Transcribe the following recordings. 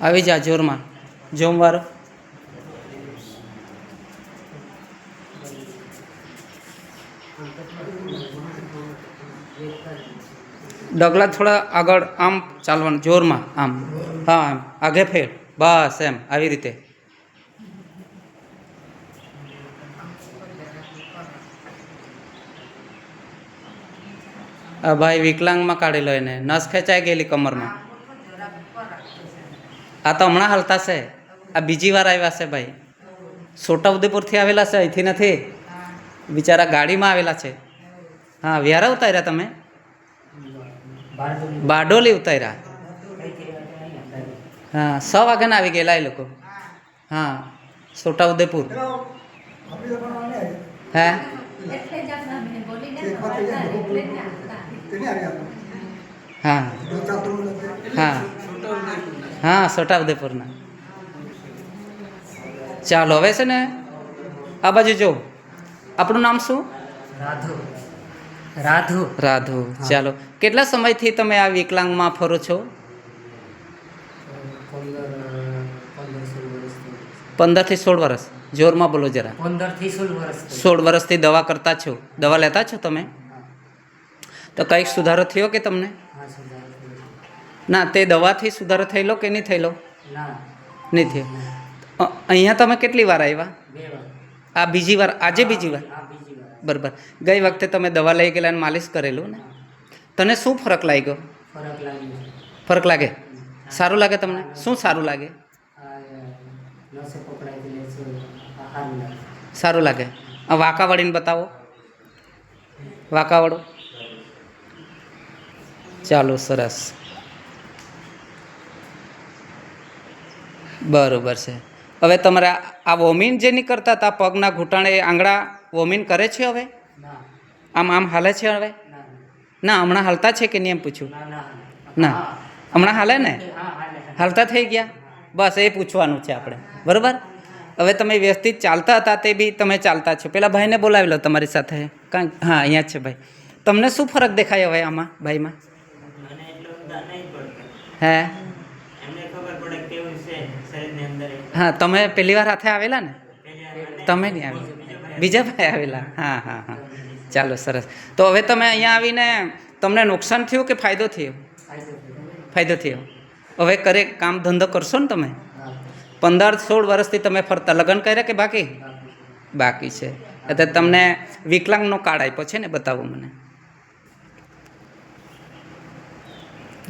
આવી જા જોરમાં જોમવારો ડગલા થોડા આગળ આમ ચાલવાનું જોરમાં આમ હા આમ આગે ફેર બસ એમ આવી રીતે આ ભાઈ વિકલાંગમાં કાઢેલો એને નસ ખેંચાઈ ગયેલી કમરમાં આ તો હમણાં હાલતા છે આ બીજી વાર આવ્યા છે ભાઈ છોટાઉદેપુરથી આવેલા છે અહીંથી નથી બિચારા ગાડીમાં આવેલા છે હા વ્યારા ઉતાર્યા તમે બારડોલી ઉતાર્યા હા 6 વાગ્યાના આવી ગયેલા એ લોકો હા છોટાઉદેપુર હે હા હા હા છોટાઉદેપુરના ચાલો હવે છે ને આ બાજુ જો આપણું નામ શું રાધુ રાધુ રાધુ ચાલો કેટલા સમયથી તમે આ વિકલાંગમાં ફરો છો 15 થી 16 વર્ષ જોરમાં બોલો જરા 15 થી 16 વર્ષ 16 વર્ષથી દવા કરતા છો દવા લેતા છો તમે તો કંઈક સુધારો થયો કે તમને ના તે દવાથી સુધારો થયેલો કે નહીં થયેલો નહીં થયો અહીંયા તમે કેટલી વાર આવ્યા આ બીજી વાર આજે બીજી વાર બરાબર ગઈ વખતે તમે દવા લઈ ગયેલા અને માલિશ કરેલું ને તને શું ફરક લાગ્યો ફરક લાગે સારું લાગે તમને શું સારું લાગે સારું લાગે આ વાંકા વળીને બતાવો વાંકા વળો ચાલો સરસ બરાબર છે હવે તમારે આ વોમિન જે નહીં કરતા હતા પગના ઘૂંટણે આંગળા વોમિન કરે છે હવે આમ આમ હાલે છે હવે ના હમણાં હાલતા છે કે નહીં એમ પૂછ્યું ના હમણાં હાલે ને હાલતા થઈ ગયા બસ એ પૂછવાનું છે આપણે બરાબર હવે તમે વ્યવસ્થિત ચાલતા હતા તે બી તમે ચાલતા છો પેલા ભાઈને બોલાવી લો તમારી સાથે કાંઈ હા અહીંયા છે ભાઈ તમને શું ફરક દેખાય હવે આમાં ભાઈમાં હે હા તમે પહેલી વાર હાથે આવેલા ને તમે નહીં આવેલા બીજા ભાઈ આવેલા હા હા હા ચાલો સરસ તો હવે તમે અહીંયા આવીને તમને નુકસાન થયું કે ફાયદો થયો ફાયદો થયો હવે કરે કામ ધંધો કરશો ને તમે 15-16 વર્ષથી તમે ફરતા લગ્ન કર્યા કે બાકી બાકી છે એટલે તમને વિકલાંગનો કાર્ડ આપ્યો છે ને બતાવો મને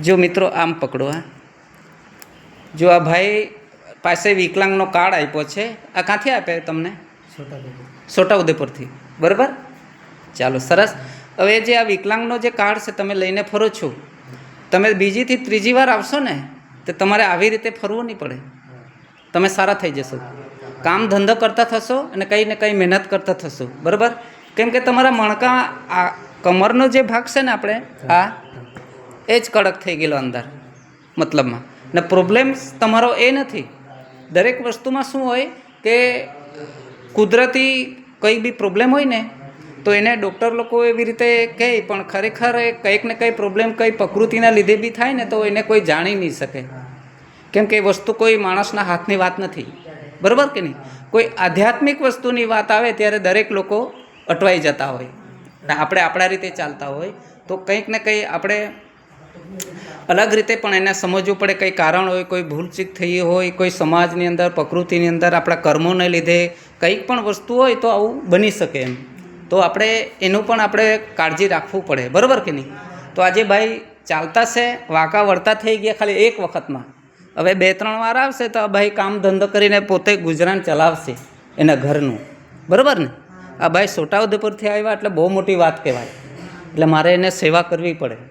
જો મિત્રો આમ પકડો હા જો આ ભાઈ પાસે વિકલાંગનો કાર્ડ આપ્યો છે આ ક્યાંથી આપ્યો તમને છોટાઉદેપુરથી બરાબર ચાલો સરસ હવે જે આ વિકલાંગનો જે કાર્ડ છે તમે લઈને ફરો છો તમે બીજીથી ત્રીજી વાર આવશો ને તો તમારે આવી રીતે ફરવું નહીં પડે તમે સારા થઈ જશો કામ ધંધો કરતા થશો અને કંઈ ને કંઈ મહેનત કરતા થશો બરાબર કેમ કે તમારા મણકા આ કમરનો જે ભાગ છે ને આપણે આ એ જ કડક થઈ ગયેલો અંદર મતલબમાં ને પ્રોબ્લેમ્સ તમારો એ નથી દરેક વસ્તુમાં શું હોય કે કુદરતી કંઈ બી પ્રોબ્લેમ હોય ને તો એને ડૉક્ટર લોકો એવી રીતે કહે પણ ખરેખર એ કંઈક ને કંઈ પ્રોબ્લેમ કંઈ પ્રકૃતિના લીધે બી થાય ને તો એને કોઈ જાણી નહીં શકે કેમ કે એ વસ્તુ કોઈ માણસના હાથની વાત નથી બરાબર કે નહીં કોઈ આધ્યાત્મિક વસ્તુની વાત આવે ત્યારે દરેક લોકો અટવાઈ જતા હોય ને આપણે આપણા રીતે ચાલતા હોય તો કંઈક ને કંઈ આપણે અલગ રીતે પણ એને સમજવું પડે કંઈ કારણ હોય કોઈ ભૂલચૂક થઈ હોય કોઈ સમાજની અંદર પ્રકૃતિની અંદર આપણા કર્મોને લીધે કંઈક પણ વસ્તુ હોય તો આવું બની શકે એમ તો આપણે એનું પણ આપણે કાળજી રાખવું પડે બરાબર કે નહીં તો આજે ભાઈ ચાલતા છે વાંકા વળતા થઈ ગયા ખાલી એક વખતમાં હવે 2-3 વાર આવશે તો ભાઈ કામ ધંધો કરીને પોતે ગુજરાન ચલાવશે એના ઘરનું બરાબર ને આ ભાઈ છોટાઉદેપુરથી આવ્યા એટલે બહુ મોટી વાત કહેવાય એટલે મારે એને સેવા કરવી પડે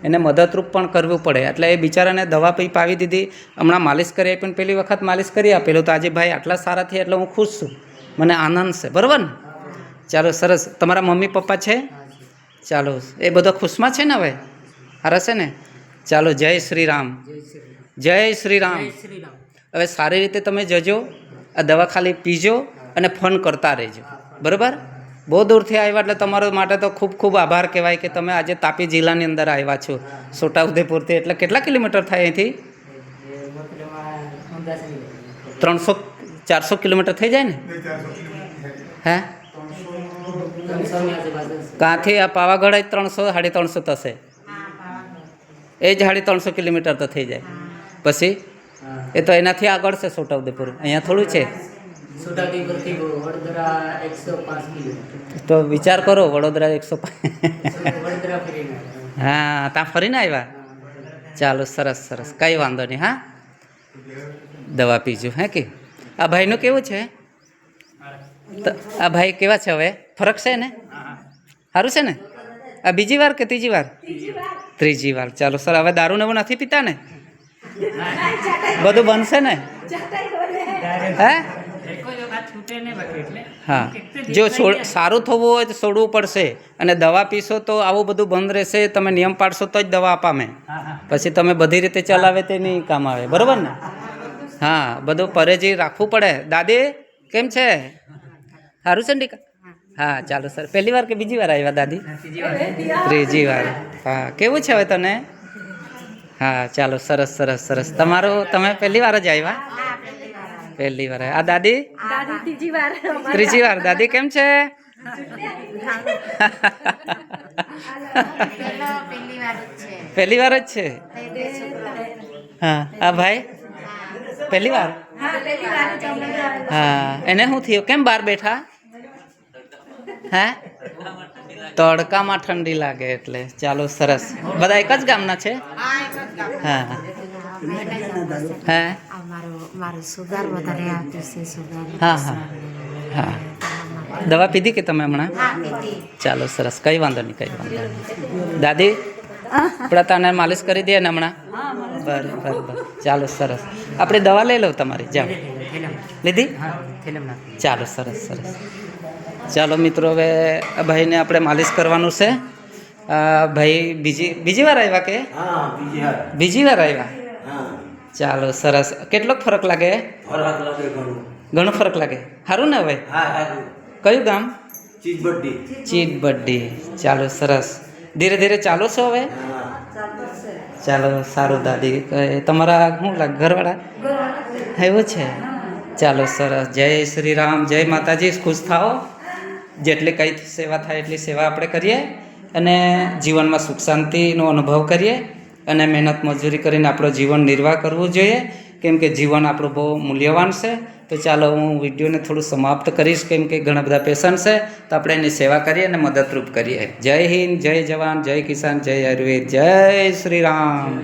એને મદદરૂપ પણ કરવું પડે એટલે એ બિચારાને દવા પાવી દીધી હમણાં માલિશ કરી આપી પણ પહેલી વખત માલિશ કરી આપેલું તો આજે ભાઈ આટલા સારા થયા એટલે હું ખુશ છું મને આનંદ છે બરાબર ને ચાલો સરસ તમારા મમ્મી પપ્પા છે ચાલો એ બધો ખુશમાં છે ને હવે હારા છે ને ચાલો જય શ્રી રામ જય શ્રી રામ હવે સારી રીતે તમે જજો આ દવા ખાલી પીજો અને ફોન કરતા રહેજો બરાબર બહુ દૂરથી આવ્યા એટલે તમારો માટે તો ખૂબ ખૂબ આભાર કહેવાય કે તમે આજે તાપી જિલ્લાની અંદર આવ્યા છો છોટાઉદેપુરથી. એટલે કેટલા કિલોમીટર થાય અહીંથી? ये मतलब अंदाज नहीं है। 300-400 કિલોમીટર થઈ જાય ને? હે 300 ની આજુબાજુ છે। કાંથી આ પાવાગઢ જ 300-350 થશે. એ જ 350 કિલોમીટર તો થઈ જાય. પછી હા એ તો એનાથી આગળ છે છોટાઉદેપુર, અહીંયા થોડું છે. છોટાઉદેપુર થી વડોદરા 105 કિલોમીટર તો વિચાર કરો, વડોદરા 105. વડોદરા ફરીને હા, ત્યાં ફરીને આવ્યા. ચાલો, સરસ સરસ, કંઈ વાંધો નહીં. હા, દવા પીજો. હે કે આ ભાઈનું કેવું છે? આ ભાઈ કેવા છે હવે? ફરક છે ને? સારું છે ને? આ બીજી વાર કે ત્રીજી વાર? ત્રીજી વાર. ચાલો સર, હવે દારૂ ને એવું નથી પીતા ને? બધું બનશે ને? હે? હા, જો સારું થવું હોય તો છોડવું પડશે, અને દવા પીશો તો આવું બધું બંધ રહેશે. તમે નિયમ પાડશો તો જ દવા અપામે. પછી તમે બધી રીતે ચલાવે તે નહીં કામ આવે, બરાબર ને? હા, બધું પરેજી રાખવું પડે. દાદી કેમ છે? સારું છે ને ટીકા? હા, ચાલો સર. પહેલી વાર કે બીજી વાર આવ્યા દાદી? ત્રીજી વાર. હા, કેવું છે હવે તને? હા, ચાલો, સરસ સરસ સરસ. તમારું, તમે પહેલી વાર જ આવ્યા? પહેલી વાર. આ દાદી? ત્રીજી વાર. દાદી કેમ છે? પહેલી વાર જ છે. હા, આ ભાઈ પહેલી વાર? હા, એને શું થયું? કેમ બહાર બેઠા? હે? તડકામાં ઠંડી લાગે એટલે. ચાલો, સરસ. બધા એક જ ગામના છે? હા હા મારું સુગાર વધારે આવતું છે, સુગાર. હા હા હા. દવા પીધી કે તમે હમણાં? ચાલો, સરસ, કંઈ વાંધો નહીં, કંઈ વાંધો નહીં. દાદી આપણે તને માલિશ કરી દઈએ ને હમણાં? બરાબર. ચાલો, સરસ. આપણે દવા લઈ લો તમારી. જાઓ, લીધી? ચાલો, સરસ સરસ. ચાલો મિત્રો, હવે આ ભાઈને આપણે માલિશ કરવાનું છે. ભાઈ બીજી વાર આવ્યા કે? બીજી વાર આવ્યા. ચાલો, સરસ. કેટલોક ફરક લાગે? ઘણો ફરક લાગે. સારું ને? હવે કયું ગામ? ચીટબડ્ડી. ચાલો, સરસ. ધીરે ધીરે ચાલો છો હવે? ચાલો, સારું. દાદી તમારા શું લાગે? ઘરવાળા એવું છે? ચાલો, સરસ. જય શ્રી રામ, જય માતાજી. ખુશ થાઓ. જેટલી કંઈ સેવા થાય એટલી સેવા આપણે કરીએ, અને જીવનમાં સુખ શાંતિનો અનુભવ કરીએ, અને મહેનત મજૂરી કરીને આપણો જીવન નિર્વાહ કરવું જોઈએ, કેમ કે જીવન આપણું બહુ મૂલ્યવાન છે. તો ચાલો, હું વિડીયોને થોડું સમાપ્ત કરીશ, કેમ કે ઘણા બધા પેશન્ટ છે, તો આપણે એની સેવા કરીએ અને મદદરૂપ કરીએ. જય હિન્દ, જય જવાન, જય કિસાન, જય આયુર્વેદ, જય શ્રી રામ.